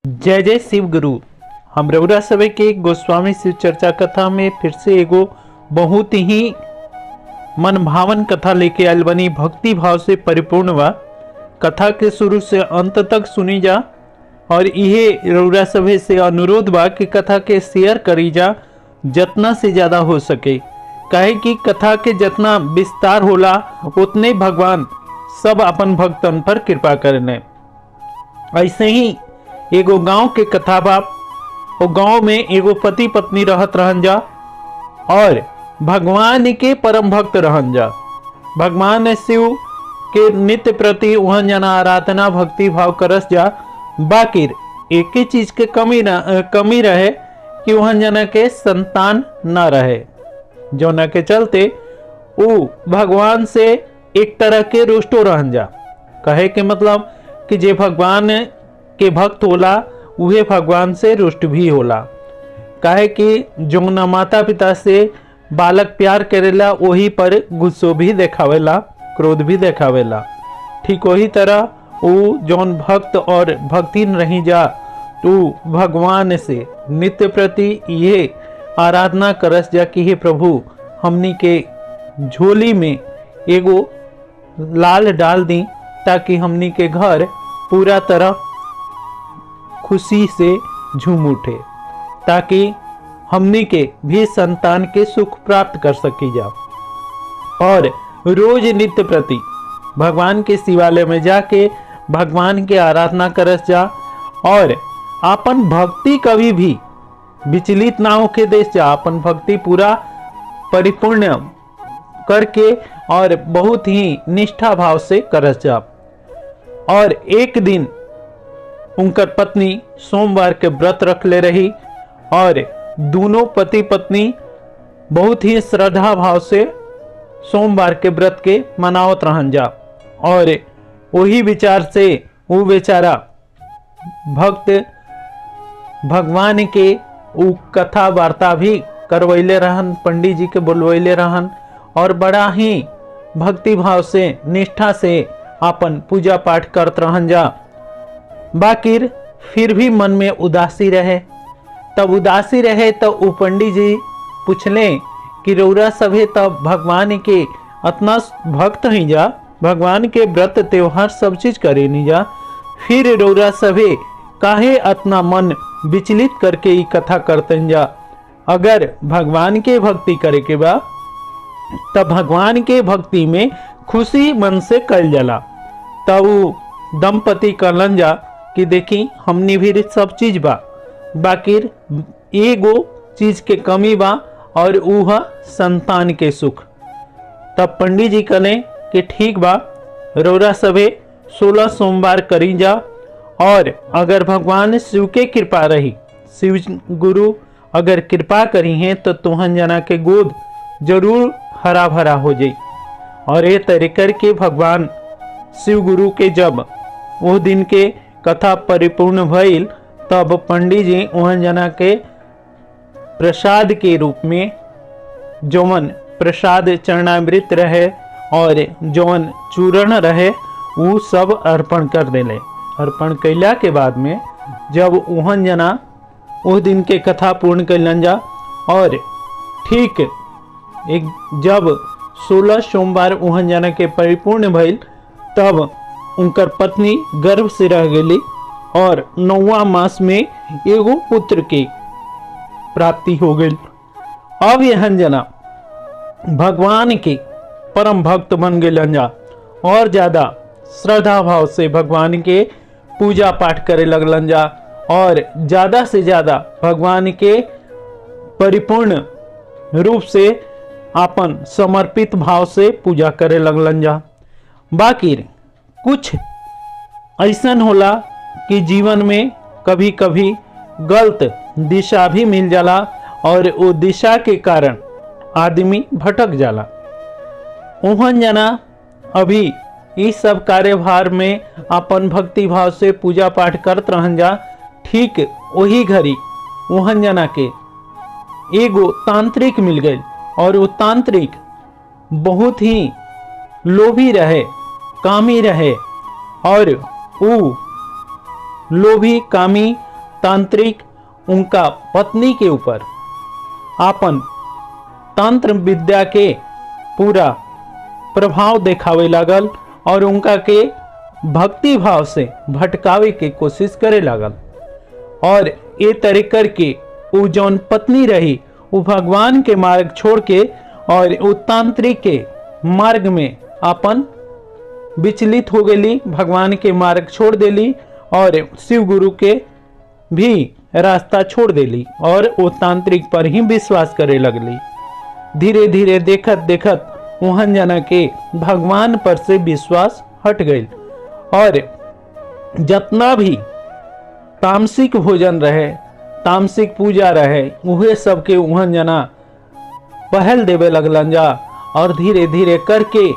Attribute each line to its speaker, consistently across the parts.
Speaker 1: जय जय शिव गुरु। हम रउरा सभे के गोस्वामी शिव चर्चा कथा में फिर से एगो बहुत ही मन भावन कथा लेके आयल बनी। भक्ति भाव से परिपूर्ण बा। कथा के शुरू से अंत तक सुनी जा और इहे रउरा सभे से अनुरोध बा कि कथा के शेयर करी जा जितना से ज़्यादा हो सके। काहे कि कथा के जितना विस्तार होला उतने भगवान सब अपन भक्तन पर कृपा करने। ऐसे ही एगो गांव के कथा बाप। वो गांव में एगो पति पत्नी रहत रहन जा और भगवान के परम भक्त रहन जा। भगवान शिव के नित्य प्रति वहन जना आराधना भक्ति भाव करस जा। बाकी एक ही चीज के कमी रहे कि वहन जना के संतान न रहे, जो न के चलते वो भगवान से एक तरह के रुष्टो रहन जा। कहे के मतलब कि जे भगवान के भक्त होला उहे भगवान से रुष्ट भी होला। काहे कि जो न माता पिता से बालक प्यार करेला वही पर गुस्सो भी देखावेला, क्रोध भी देखावेला। ठीक वही तरह वो जौन भक्त और भक्तिन रही जा तो भगवान से नित्य प्रति ये आराधना करस जा कि हे प्रभु हमनी के झोली में एगो लाल डाल दी ताकि हमनी के घर पूरा तरह खुशी से झूम उठे, ताकि हमनी के भी संतान के सुख प्राप्त कर सकी जा। और रोज नित्य प्रति भगवान के शिवालय में जाके भगवान के आराधना करस जा और अपन भक्ति कभी भी विचलित ना होके देश जा। अपन भक्ति पूरा परिपूर्ण करके और बहुत ही निष्ठा भाव से करस जा। और एक दिन उनकर पत्नी सोमवार के व्रत रख ले रही और दोनों पति पत्नी बहुत ही श्रद्धा भाव से सोमवार के व्रत के मनावत रहन जा। और वही विचार से वो बेचारा भक्त भगवान के वो कथा वार्ता भी करवैले रहन, पंडित जी के बुलवैले रहन और बड़ा ही भक्ति भाव से निष्ठा से अपन पूजा पाठ करत रहन जा। बाकी फिर भी मन में उदासी रहे। तब उदासी रहे तो वो पंडित जी पूछले कि रउरा सभे तब भगवान के अतना भक्त ही जा, भगवान के व्रत त्योहार सब चीज करे नहीं जा, फिर रउरा सभे काहे अतना मन विचलित करके ये कथा करते जा। अगर भगवान के भक्ति करे के बा तब भगवान के भक्ति में खुशी मन से कल जाला। तब वो दंपति कहलन जा कि देखी हमनी भी सब चीज बा, बाकी एगो चीज के कमी बा और वह संतान के सुख। तब पंडित जी कहले कि ठीक बा, रउरा सभे 16 सोमवार करी जा और अगर भगवान शिव के कृपा रही, शिव गुरु अगर कृपा करी हैं तो तुहन जना के गोद जरूर हरा भरा हो जाई। और ये तरीके के भगवान शिव गुरु के जब वो दिन के कथा परिपूर्ण भइल तब पंडित जी वहन जना के प्रसाद के रूप में जौन प्रसाद चरणामृत रहे और जौन चूर्ण रहे वो सब अर्पण कर देले। अर्पण कैला के बाद में जब वहन जना उस दिन के कथा पूर्ण कैलन जा और ठीक एक जब 16 सोमवार वहन जना के परिपूर्ण भइल तब उनकर पत्नी गर्भ से रह गई और 9वां मास में एगो पुत्र की प्राप्ति हो गई। अब यह जना भगवान के परम भक्त बन गए जा और ज्यादा श्रद्धा भाव से भगवान के पूजा पाठ करे लगलन जा और ज्यादा से ज्यादा भगवान के परिपूर्ण रूप से अपन समर्पित भाव से पूजा करे लगलन जा। बाकी कुछ ऐसन होला कि जीवन में कभी कभी गलत दिशा भी मिल जाला और वो दिशा के कारण आदमी भटक जाला। ओहन जना अभी इस सब कार्यभार में अपन भक्ति भाव से पूजा पाठ करत रहन जा। ठीक वही घड़ी ओहन जना के एगो तांत्रिक मिल गई और वो तांत्रिक बहुत ही लोभी रहे, कामी रहे और वो लोभी कामी तांत्रिक उनका पत्नी के ऊपर आपन तंत्र विद्या के पूरा प्रभाव दिखावे लागल और उनका के भक्ति भाव से भटकावे के कोशिश करे लागल। और ये तरह करके वो जौन पत्नी रही वो भगवान के मार्ग छोड़ के और वो तांत्रिक के मार्ग में अपन विचलित हो गई, भगवान के मार्ग छोड़ देली और शिव गुरु के भी रास्ता छोड़ देली और वो तांत्रिक पर ही विश्वास करे लगली। धीरे धीरे देखत देखत वहन जना के भगवान पर से विश्वास हट गई और जितना भी तामसिक भोजन रहे, तामसिक पूजा रहे, उहे सबके वहन जना पहल देवे लगलन जा और धीरे धीरे करके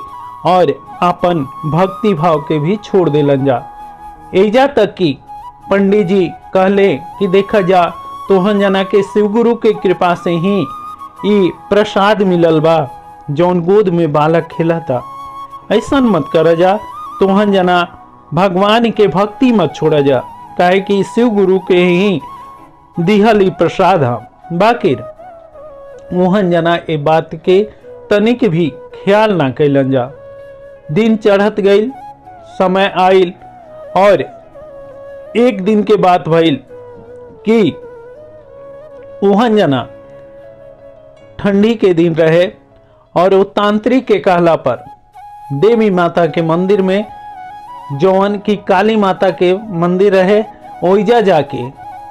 Speaker 1: और अपन भक्ति भाव के भी छोड़ देलन जा। एजा तक कि पंडित जी कहले कि देखा जा तोहन जना के शिव गुरु के कृपा से ही ई प्रसाद मिलल बा जौन गोद में बालक खेलता, ऐसा मत कर जा, तोहन जना भगवान के भक्ति मत छोड़ा जा, काहे कि शिव गुरु के ही दिहल ई प्रसाद है। बाकी मोहन जना ए बात के तनिक भी ख्याल ना कैलन जा। दिन चढ़त गई, समय आयल और एक दिन के बात भइल कि मोहन जना ठंडी के दिन रहे और वो तांत्रिक के कहला पर देवी माता के मंदिर में जौन की काली माता के मंदिर रहे ओइजा जाके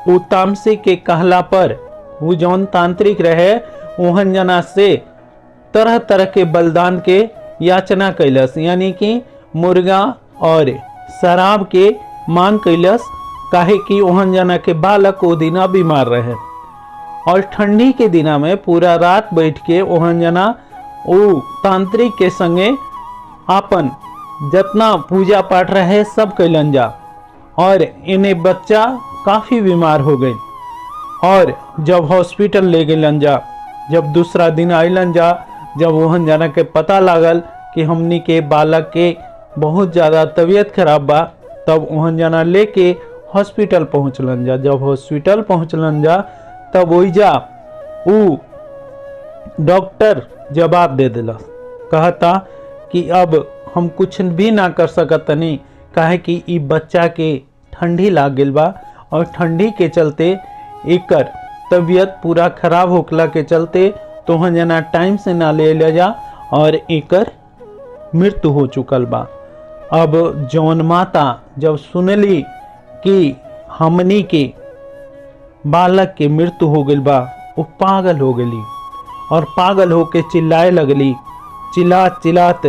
Speaker 1: वो तामसिक के कहला पर वो जौन तांत्रिक रहे ओहन जना से तरह तरह के बलिदान के याचना कैलस, यानी कि मुर्गा और शराब के मांग कैलस, काहे कि ओहन जना के बालक ओ दिना बीमार रहे और ठंडी के दिना में पूरा रात बैठ के ओहन जना ओ तांत्रिक के संगे आपन जितना पूजा पाठ रहे सब कैलन जा और इन्हें बच्चा काफी बीमार हो गई और जब हॉस्पिटल ले गए जा, जब दूसरा दिन आइलन जा, जब ओहन जना के पता लागल कि हमनी के बालक के बहुत ज़्यादा तबीयत खराब बा, तब ओहन जना लेके हॉस्पिटल पहुँचलन जा। जब हॉस्पिटल पहुँचलन जा तब ओइजा ऊ डॉक्टर जवाब दे दिला, कहता कि अब हम कुछ भी ना कर सकतनी, काहे कि ई बच्चा के ठंडी लाग गइल बा और ठंडी के चलते एकर तबीयत पूरा खराब होखला के चलते तोहन जना टाइम से ना ले जा और एकर मृत्यु हो चुकल बा। अब जौन माता जब सुनली कि हमनी के बालक के मृत्यु हो गइल बा, वो पागल हो गई और पागल होके चिल्लाए लगली, चिल्लात चिल्लात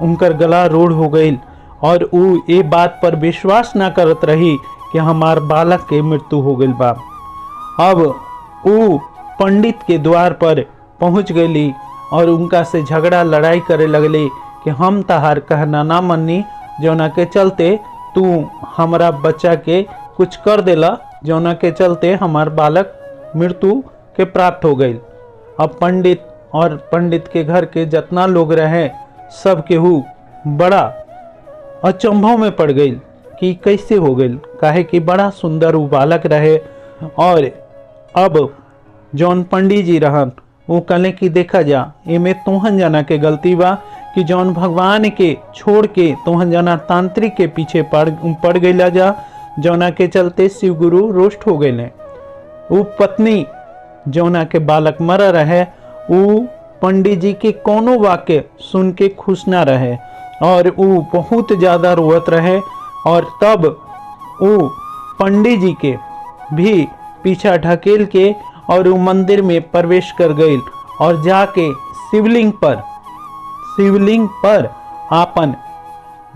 Speaker 1: उनकर गला रोड़ हो गई और वो ये बात पर विश्वास ना करत रही कि हमार बालक के मृत्यु हो गई बा। अब वो पंडित के द्वार पर पहुंच गई और उनका से झगड़ा लड़ाई करे लगली कि हम तहार कहना ना मन्नी, जौना के चलते तू हमारा बच्चा के कुछ कर देला, जौना के चलते हमार बालक मृत्यु के प्राप्त हो गई। अब पंडित और पंडित के घर के जितना लोग रहे सब केहू बड़ा अचंभव में पड़ गई कि कैसे हो गई, काहे कि बड़ा सुंदर वो बालक रहे। और अब जौन पंडित जी रहन वो कहले कि देखा जा एमे तोहन जना के गलती बा कि जौन भगवान के छोड़ के तोहन जना तांत्रिक के पीछे पड़ गईला जा, जौना के चलते शिव गुरु रोष्ट हो गए। वो पत्नी जौना के बालक मर रहे वो पंडित जी के कोनो वाक्य सुन के खुश ना रहे और वो बहुत ज़्यादा रोवत रहे। और तब वो पंडित जी के भी पीछा ढकेल के और वो मंदिर में प्रवेश कर गई और जाके शिवलिंग पर आपन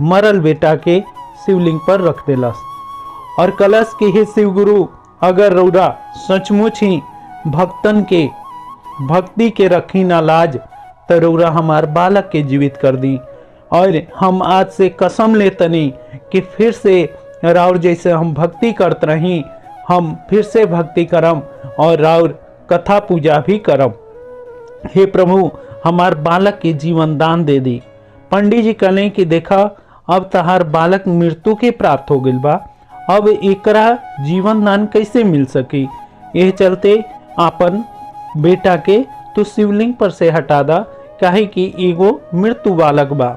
Speaker 1: मरल बेटा के शिवलिंग पर रख देलस और कलश के हे शिव गुरु, अगर रौरा सचमुच ही भक्तन के भक्ति के रखी ना लाज, तो रौरा हमार बालक के जीवित कर दी और हम आज से कसम लेतनी कि फिर से राउर जैसे हम भक्ति करत रही, हम फिर से भक्ति करम और राउर कथा पूजा भी करम। हे प्रभु, हमार बालक के जीवन दान दे दी। पंडित जी कहले कि देखा अब तहार बालक मृत्यु के प्राप्त हो गइल बा, अब एकरा जीवन दान कैसे मिल सकी। यह चलते आपन बेटा के तो शिवलिंग पर से हटा दा, काहे कि एगो मृत्यु बालक बा।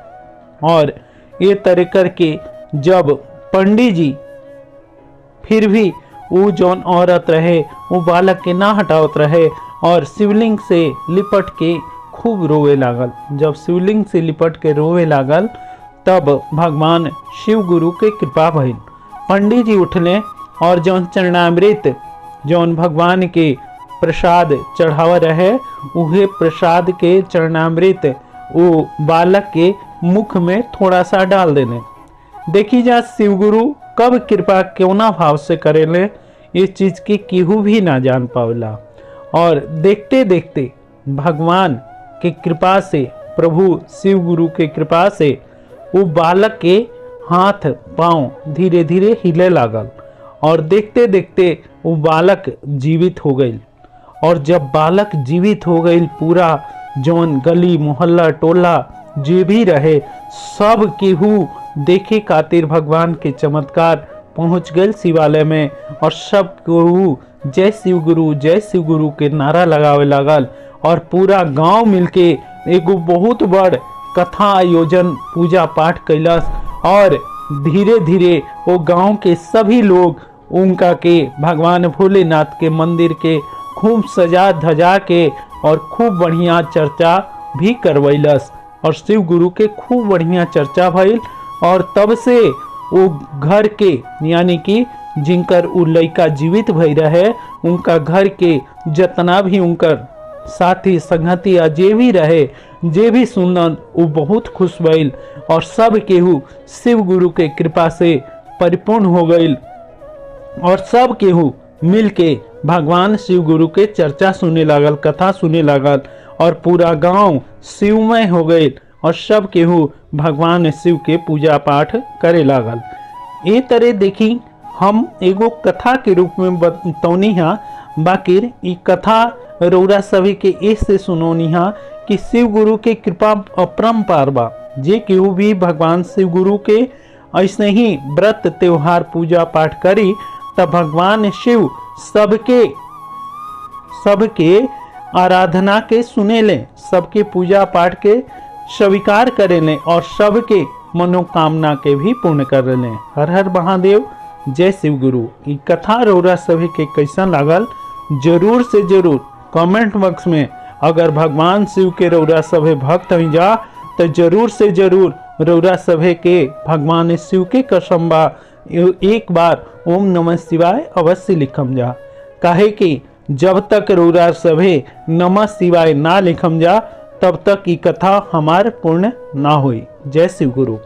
Speaker 1: और ये तरह करके जब पंडित जी फिर भी वो जौन औरत रहे वो बालक के ना हटावत रहे और शिवलिंग से लिपट के खूब रोवे लागल। जब शिवलिंग से लिपट के रोवे लागल तब भगवान शिव गुरु के कृपा भइल। पंडित जी उठले और जौन चरणामृत जौन भगवान के प्रसाद चढ़ावा रहे उहे प्रसाद के चरणामृत वो बालक के मुख में थोड़ा सा डाल देने। देखी जा शिव गुरु कब कृपा क्यों भाव से करेले, इस चीज की केहू भी ना जान पावला। और देखते देखते भगवान के कृपा से, प्रभु शिव गुरु के कृपा से वो बालक के हाथ पांव धीरे धीरे हिले लागल और देखते देखते वो बालक जीवित हो गई। और जब बालक जीवित हो गई, पूरा जौन गली मोहल्ला टोला जे भी रहे सब केहू देखे खातिर भगवान के चमत्कार पहुंच गए शिवालय में। और सब केहू जय शिव गुरु के नारा लगावे लागल और पूरा गांव मिलके एगो बहुत बड़ कथा आयोजन पूजा पाठ कैलस। और धीरे धीरे वो गांव के सभी लोग उनका के भगवान भोलेनाथ के मंदिर के खूब सजा धजा के और खूब बढ़िया चर्चा भी करवैलस। और शिव गुरु के खूब बढ़िया चर्चा भइल। और तब से वो घर के यानी कि जिनकर उ लड़का जीवित भई रहे उनका घर के जितना भी उनकर साथी संगति जे भी रहे जे भी सुनल वो बहुत खुश भइल। और सब केहू शिव गुरु के कृपा से परिपूर्ण हो गई। और सब केहू मिल के भगवान शिव गुरु के चर्चा सुने लागल, कथा सुने लागल और पूरा गांव शिवमय हो गई। और सब केहू भगवान शिव के पूजा पाठ करे लागल। ये तरह देखी हम एगो कथा के रूप में बतौनी हा, बाकी ये कथा रौरा सभी के ऐसे सुनौनी हा कि शिव गुरु के कृपा अपरंपार बा। जे केहू भी भगवान शिव गुरु के ऐसे ही व्रत त्योहार पूजा पाठ करी तब भगवान शिव सबके आराधना के सुने ले, सबके पूजा पाठ के स्वीकार करे ले और सबके मनोकामना के भी पूर्ण कर ले। हर हर महादेव, जय शिव गुरु। ये कथा रौरा सभी के कैसा लागल जरूर से जरूर कमेंट बॉक्स में, अगर भगवान शिव के रौरा सभे भक्त हुई जा तो जरूर से जरूर रौरा सभे के भगवान शिव के कसम बा एक बार ओम नमः शिवाय अवश्य लिखम जा। काहे कि जब तक रौरा सभे नमः शिवाय ना लिखम जा तब तक ये कथा हमार पूर्ण ना हुई। जय शिव गुरु।